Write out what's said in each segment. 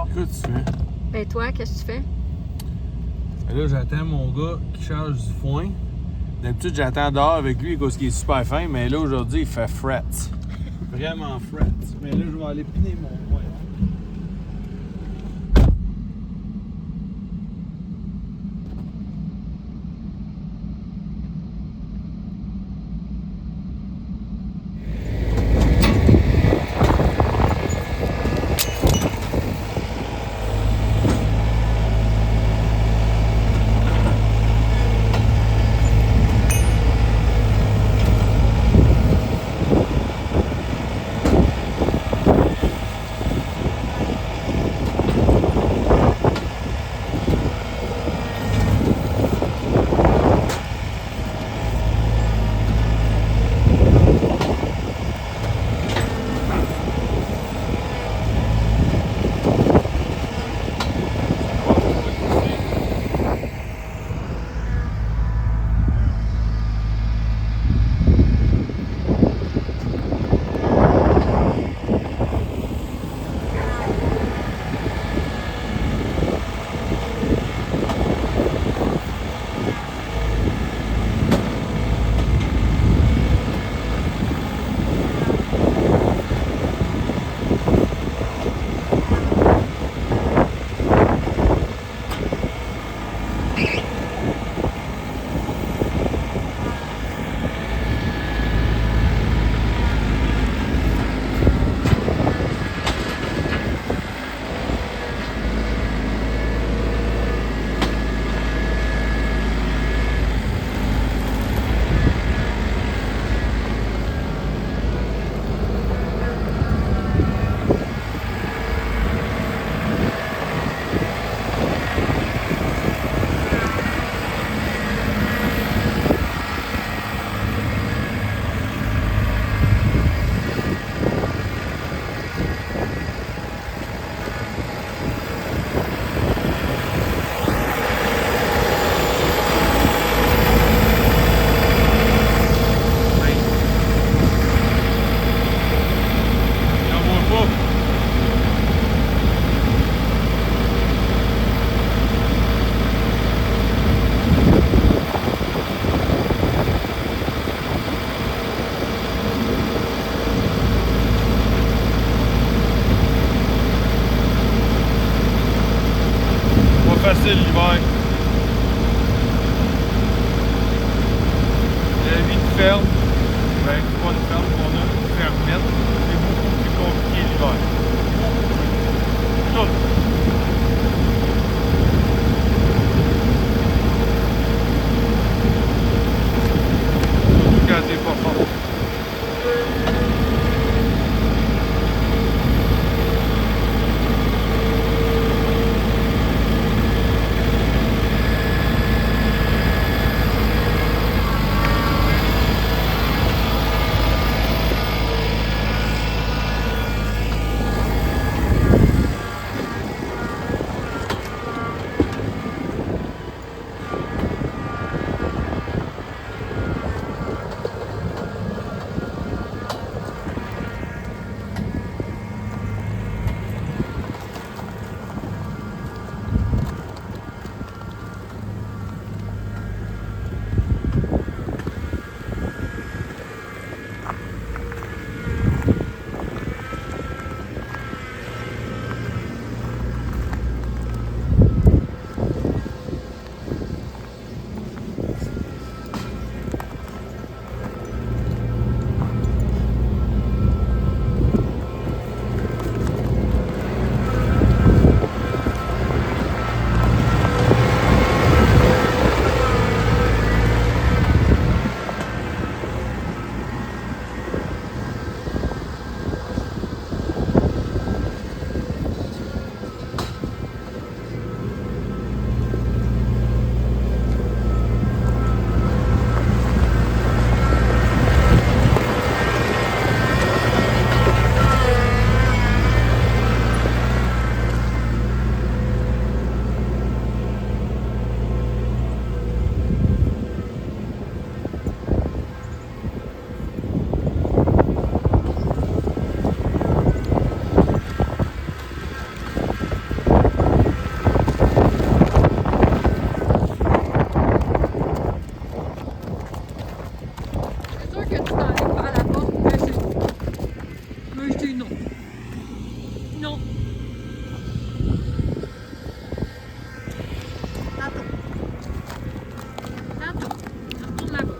Qu'est-ce que tu fais? Ben toi, qu'est-ce que tu fais? Et là, j'attends mon gars qui charge du foin. D'habitude, j'attends dehors avec lui parce qu'il est super fin, mais là, aujourd'hui, il fait fret. Vraiment fret. Mais là, je vais aller piner mon foin. Facile l'hiver. La vie de ferme, ben, pas de ferme qu'on a, fermette, c'est beaucoup plus compliqué l'hiver. Tout. Surtout quand t'es pas fort. que tu t'enlignes par la porte pour essayer. Mais je dis non. Non. Tantôt. Tantôt. On retourne là-bas.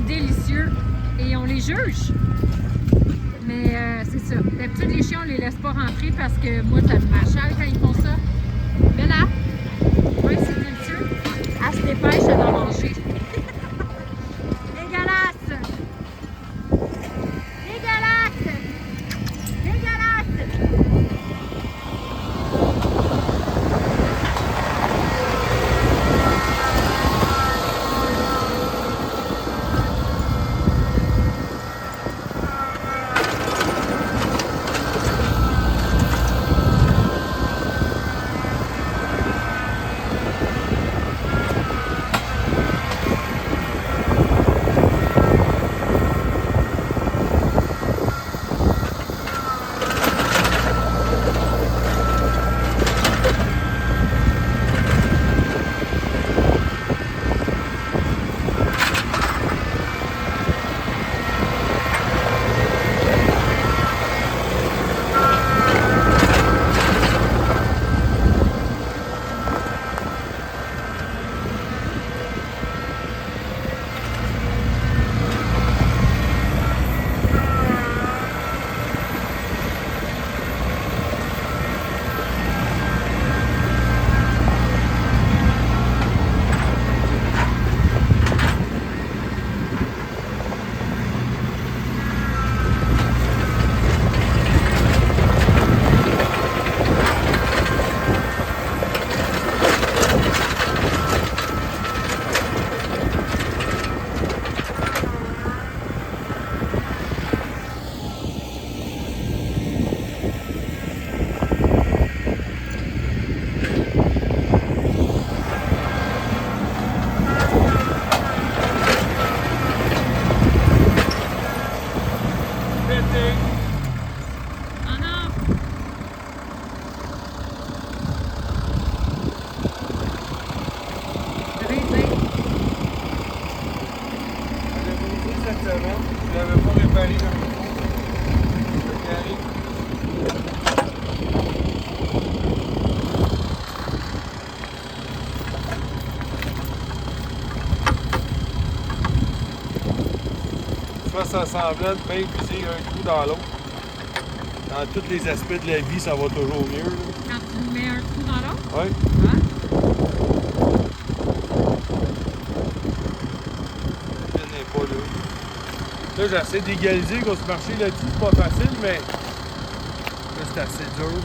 Délicieux et on les juge. Mais c'est ça. D'habitude, les chiens, on les laisse pas rentrer parce que moi, ça me m'achale quand ils font ça. Mais là, oui, c'est délicieux. Elle se dépêche d'en manger. Dégueulasse! Dégueulasse! Dégueulasse! ça semblant de bien viser un trou dans l'autre. Dans tous les aspects de la vie, ça va toujours mieux. Là. Quand tu mets un trou dans l'autre? Oui. Ouais. Je n'ai pas là. Là, j'essaie d'égaliser qu'on se marcher là-dessus, c'est pas facile, mais là, c'est assez dur.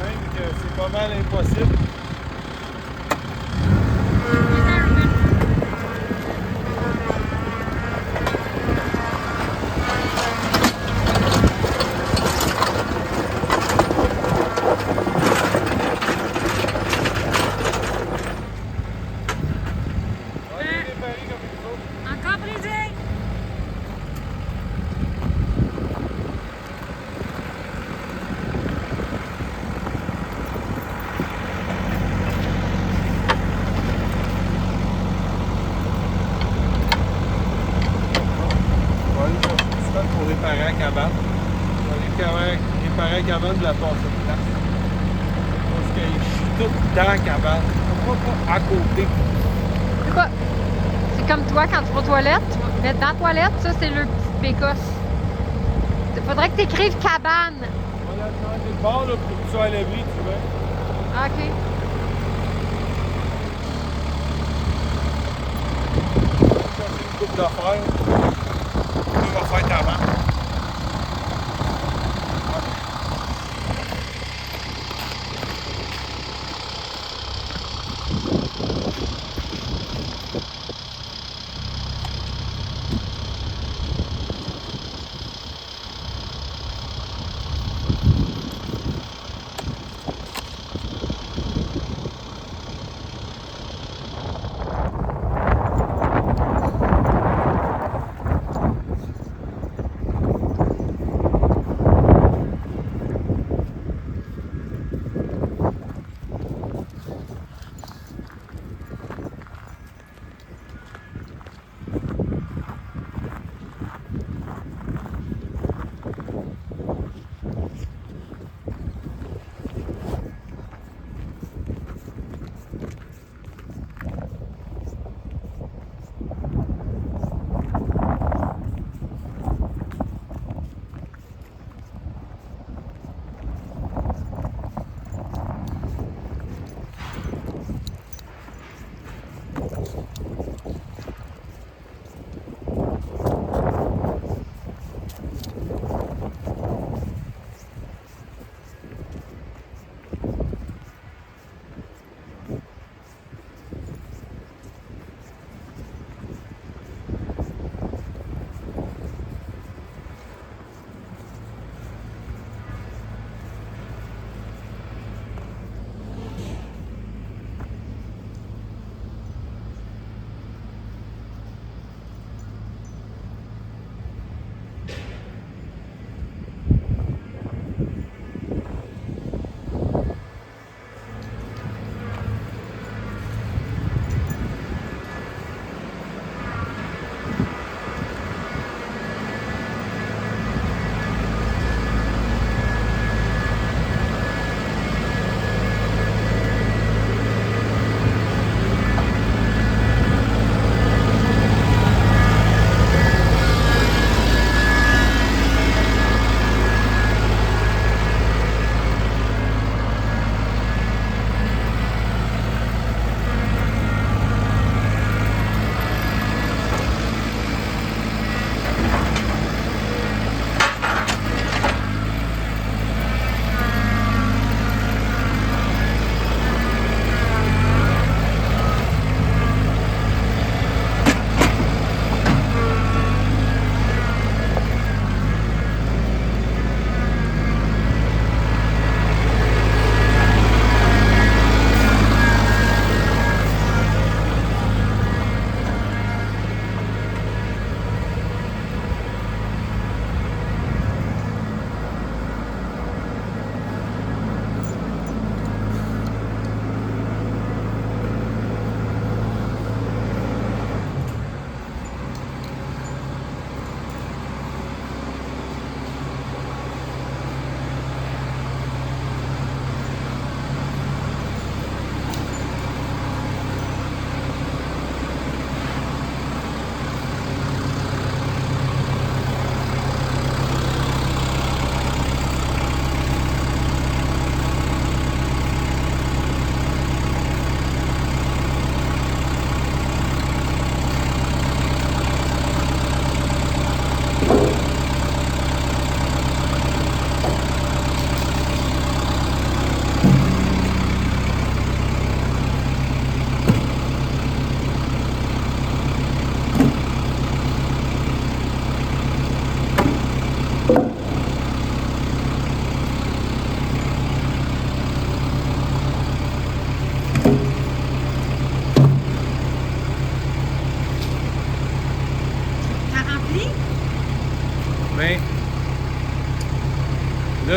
Même que c'est pas mal impossible. Encore brisé! On va aller chercher du stock pour réparer la cabane. On va aller réparer la cabane de la passer de place. Parce que je suis tout dans la cabane. On va pas à côté. C'est quoi? C'est comme toi quand tu vas aux toilettes, tu vas mettre dans la toilette, ça c'est le petit bécosse. Il faudrait que tu écrives cabane. On va aller changer de bord là, pour que tu sois à l'abri, tu vois. Ah, OK. Chercher une coupe d'affaires. Tu vas faire ta vente.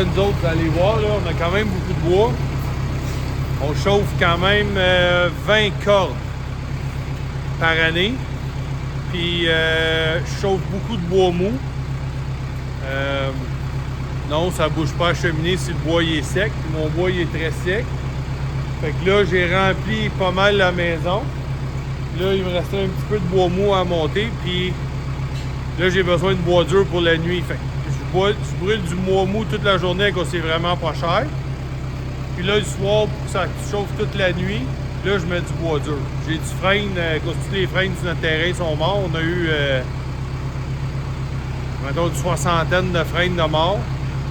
là, nous autres, vous allez voir, là, on a quand même beaucoup de bois. On chauffe quand même 20 cordes par année. Puis je chauffe beaucoup de bois mou. Non, ça bouge pas à cheminée si le bois il est sec. Puis mon bois il est très sec. Fait que là, j'ai rempli pas mal la maison. Là, il me restait un petit peu de bois mou à monter. Puis là, j'ai besoin de bois dur pour la nuit. Fait que je brûle du bois mou toute la journée parce que c'est vraiment pas cher. Puis là, le soir, pour que ça chauffe toute la nuit, là, je mets du bois dur. J'ai du frein, parce que tous les freins sur notre terrain sont morts. On a eu, mettons, une soixantaine de freins de mort.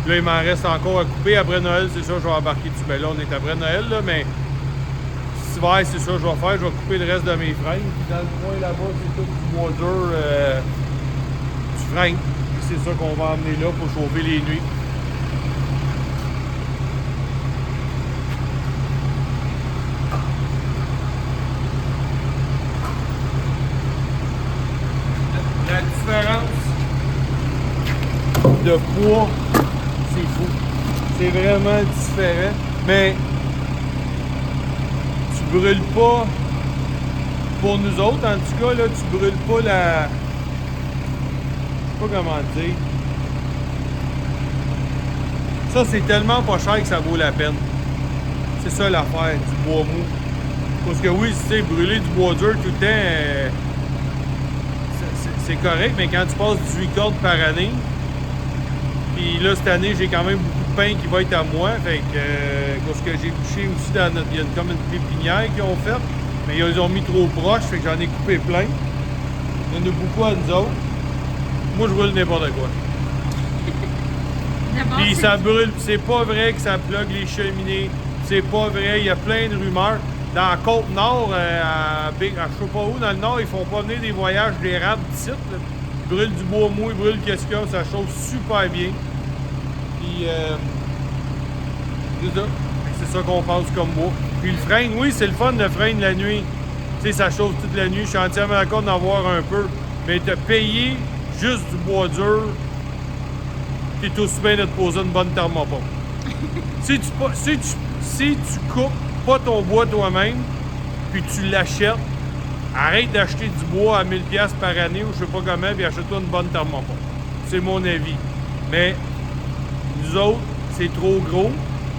Puis là, il m'en reste encore à couper. Après Noël, c'est ça, je vais embarquer dessus. Ben là, on est après Noël, là, mais cet hiver, c'est ça que je vais faire. Je vais couper le reste de mes freins. Puis dans le coin là-bas, c'est tout du bois dur, du frein. Puis c'est ça qu'on va emmener là pour chauffer les nuits. La différence de poids, c'est fou. C'est vraiment différent. Mais tu brûles pas, pour nous autres en tout cas, là, tu brûles pas la... Je sais pas comment dire. Ça, c'est tellement pas cher que ça vaut la peine. C'est ça l'affaire du bois mou. Parce que oui, tu sais, brûler du bois dur tout le temps, c'est correct, mais quand tu passes 18 cordes par année, puis là, cette année, j'ai quand même beaucoup de pain qui va être à moi. Fait que, parce que j'ai bouché aussi dans notre... Il y a comme une pépinière qu'ils ont faite, mais ils ont mis trop proche, fait que j'en ai coupé plein. Il y en a beaucoup à nous autres. Moi, je brûle n'importe quoi. Puis ça brûle, c'est pas vrai que ça plug les cheminées. C'est pas vrai, il y a plein de rumeurs. Dans la Côte-Nord, je sais pas où, dans le Nord, ils font pas venir des voyages d'érable d'ici. Ils brûlent du bois mou, ils brûlent qu'est-ce qu'il y a, ça chauffe super bien. Puis, c'est ça. C'est ça qu'on pense comme bois. Puis le frein, oui, c'est le fun de frein la nuit. Tu sais, ça chauffe toute la nuit. Je suis entièrement d'accord d'en avoir un peu. Mais te payer juste du bois dur, t'es aussi bien de te poser une bonne thermopompe. si tu coupes pas ton bois toi-même, puis tu l'achètes, arrête d'acheter du bois à 1000$ par année ou je sais pas comment, puis achète-toi une bonne thermopompe. C'est mon avis. Mais nous autres, c'est trop gros,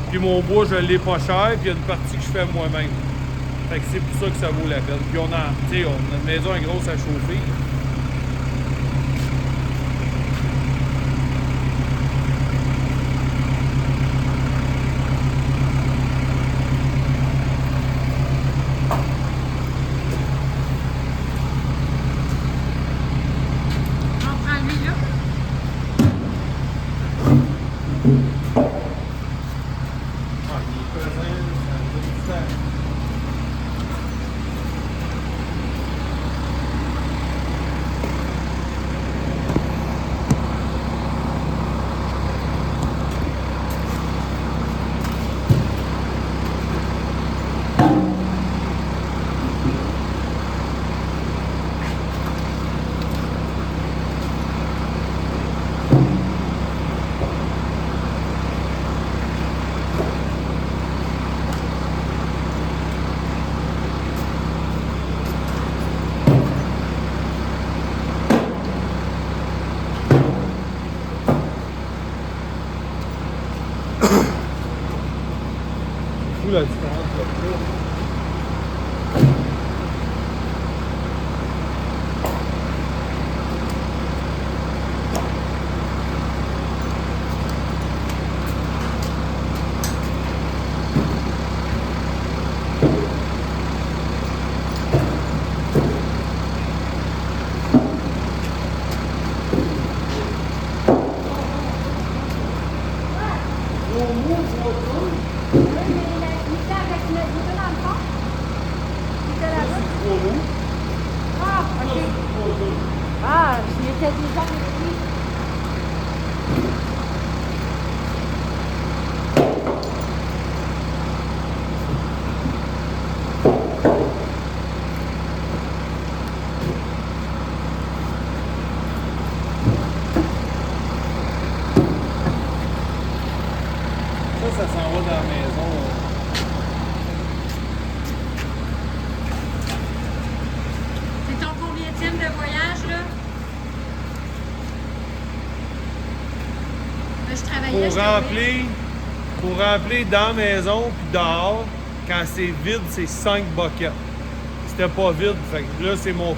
puis mon bois, je l'ai pas cher, puis il y a une partie que je fais moi-même. Fait que c'est pour ça que ça vaut la peine. Puis on a, tu sais, notre maison est grosse à chauffer. La différence de poids. Ah, je m'étais déjà réveillée. Ça s'en va dans la maison. C'est ton combienième de voyage, là? Là, je travaillais. Pour remplir dans la maison puis dehors, quand c'est vide, c'est 5 buckets. C'était pas vide, fait que là, c'est mon.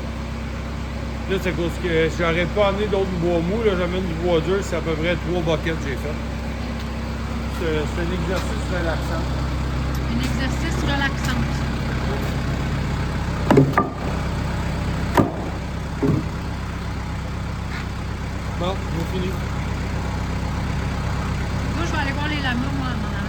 Là, c'est parce que j'aurais pas amené d'autres bois mou, là, j'amène du bois dur, c'est à peu près 3 buckets que j'ai fait. C'est un exercice relaxant. Un exercice relaxant. Bon, j'ai fini. Moi, je vais aller voir les lamas, moi, en m'en allant.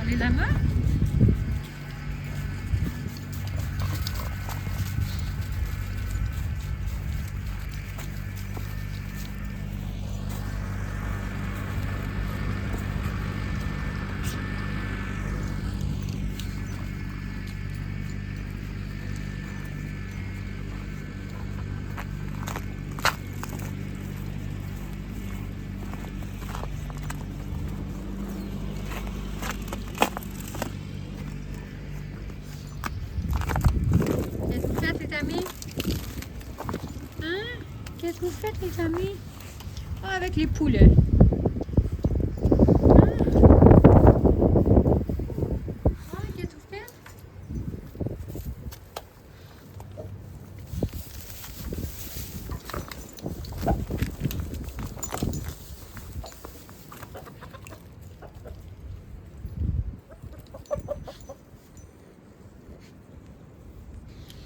Les lamas? Qu'est-ce que vous faites, les amis? Hein? Qu'est-ce que vous faites, les amis? Ah, avec les poulets. Ah, qu'est-ce que vous faites?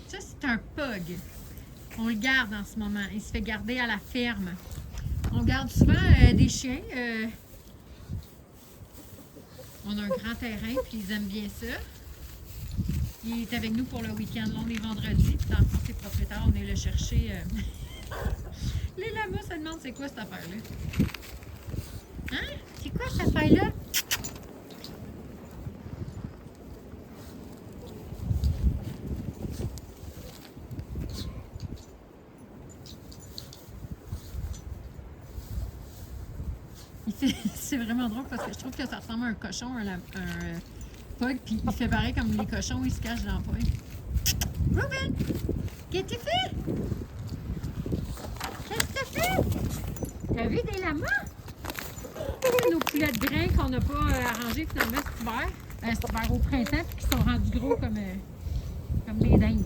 Ça, c'est un pug. On le garde en ce moment. Il se fait garder à la ferme. On garde souvent des chiens. On a un grand terrain, puis ils aiment bien ça. Il est avec nous pour le week-end long les vendredis. Puis dans le fond, ses propriétaires, on est le chercher. Les lamas se demandent c'est quoi cette affaire-là. Hein? C'est quoi cette affaire-là? C'est vraiment drôle parce que je trouve que ça ressemble à un cochon, un pug, puis il fait pareil comme les cochons, il se cache dans le poil. Ruben! Qu'est-ce que tu fais? Qu'est-ce que tu fais? T'as vu des lamas? Nos poulets de grains qu'on n'a pas arrangés finalement cet hiver. Cet hiver au printemps, puis qui sont rendus gros comme des dindes.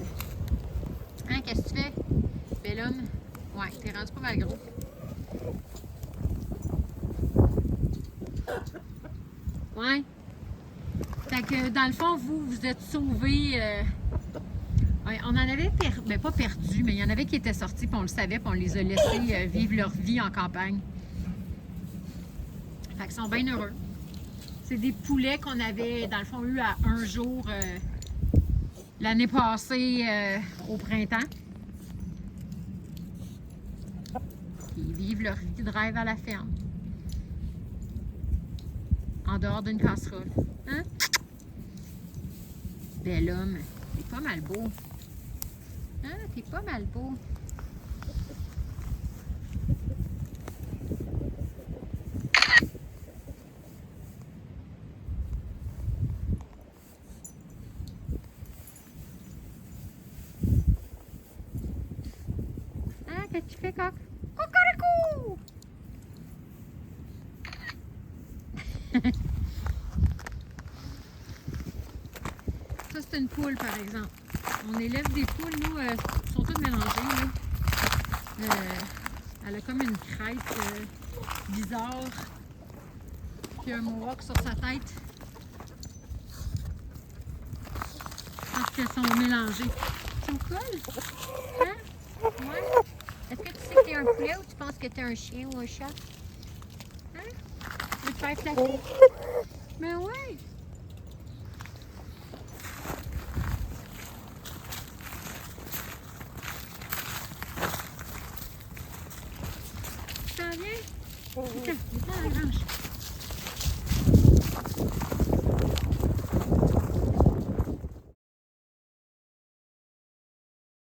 Hein, qu'est-ce que tu fais? Bellum? Ouais, t'es rendu pas mal gros. Ouais. Fait que dans le fond, vous êtes sauvés. Ouais, on en avait pas perdu, mais il y en avait qui étaient sortis, puis on le savait, puis on les a laissés vivre leur vie en campagne. Fait qu'ils sont bien heureux. C'est des poulets qu'on avait, dans le fond, eu à un jour l'année passée au printemps. Ils vivent leur vie de rêve à la ferme. En dehors d'une casserole. Hein? Bel homme. T'es pas mal beau. Hein? T'es pas mal beau. Hein? Qu'est-ce que tu fais, coq? Cocorico! Ça, c'est une poule, par exemple. On élève des poules, nous, elles sont toutes mélangées. Là. Elle a comme une crête bizarre. Puis un mohawk sur sa tête. Parce qu'elles sont mélangées. Tu me colles? Hein? Ouais. Est-ce que tu sais que t'es un poulet ou tu penses que t'es un chien ou un chat? Hein? Tu veux te faire flatter? Ben ouais! Tu t'en viens? Viens, viens à la grange.